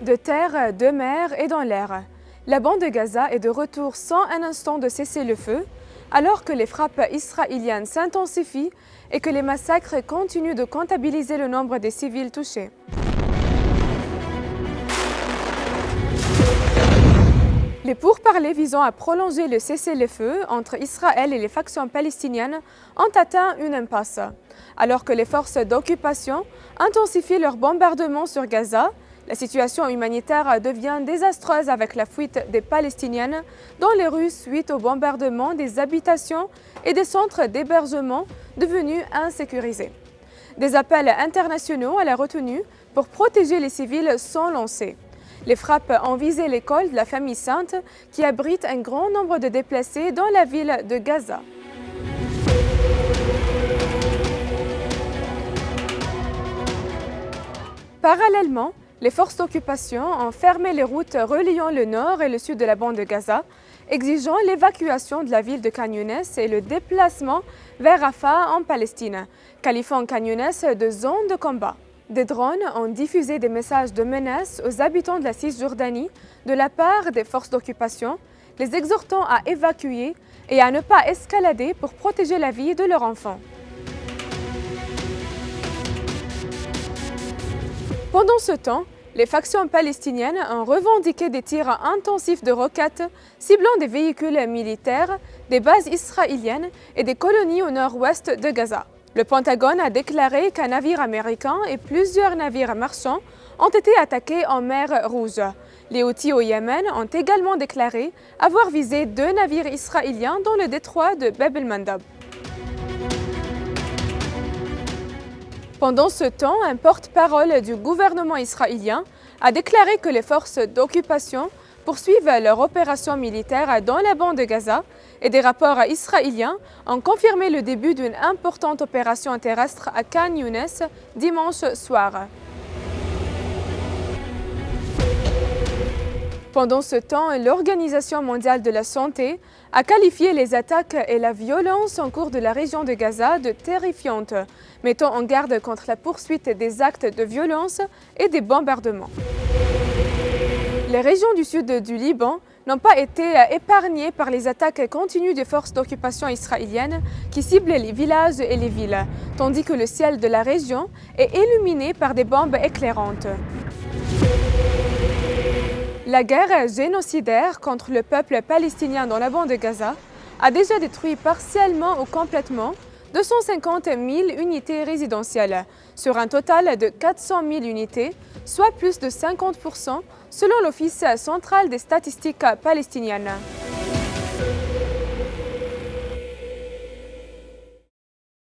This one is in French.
de terre, de mer et dans l'air. La bande de Gaza est de retour sans un instant de cessez-le-feu, alors que les frappes israéliennes s'intensifient et que les massacres continuent de comptabiliser le nombre des civils touchés. Les pourparlers visant à prolonger le cessez-le-feu entre Israël et les factions palestiniennes ont atteint une impasse, alors que les forces d'occupation intensifient leurs bombardements sur Gaza. La situation humanitaire devient désastreuse avec la fuite des Palestiniennes dans les rues suite au bombardement des habitations et des centres d'hébergement devenus insécurisés. Des appels internationaux à la retenue pour protéger les civils sont lancés. Les frappes ont visé l'école de la Famille Sainte qui abrite un grand nombre de déplacés dans la ville de Gaza. Parallèlement, les forces d'occupation ont fermé les routes reliant le nord et le sud de la bande de Gaza, exigeant l'évacuation de la ville de Khan Younes et le déplacement vers Rafah en Palestine, qualifiant Khan Younes de zone de combat. Des drones ont diffusé des messages de menaces aux habitants de la Cisjordanie de la part des forces d'occupation, les exhortant à évacuer et à ne pas escalader pour protéger la vie de leurs enfants. Pendant ce temps, les factions palestiniennes ont revendiqué des tirs intensifs de roquettes ciblant des véhicules militaires, des bases israéliennes et des colonies au nord-ouest de Gaza. Le Pentagone a déclaré qu'un navire américain et plusieurs navires marchands ont été attaqués en mer Rouge. Les Houthis au Yémen ont également déclaré avoir visé 2 navires israéliens dans le détroit de Bab el-Mandab. Pendant ce temps, un porte-parole du gouvernement israélien a déclaré que les forces d'occupation poursuivent leur opération militaire dans la bande de Gaza et des rapports israéliens ont confirmé le début d'une importante opération terrestre à Khan Younes dimanche soir. Pendant ce temps, l'Organisation mondiale de la santé a qualifié les attaques et la violence en cours de la région de Gaza de terrifiantes, mettant en garde contre la poursuite des actes de violence et des bombardements. Les régions du sud du Liban n'ont pas été épargnées par les attaques continues des forces d'occupation israéliennes qui ciblent les villages et les villes, tandis que le ciel de la région est illuminé par des bombes éclairantes. La guerre génocidaire contre le peuple palestinien dans la bande de Gaza a déjà détruit partiellement ou complètement 250 000 unités résidentielles, sur un total de 400 000 unités, soit plus de 50% selon l'Office central des statistiques palestiniennes.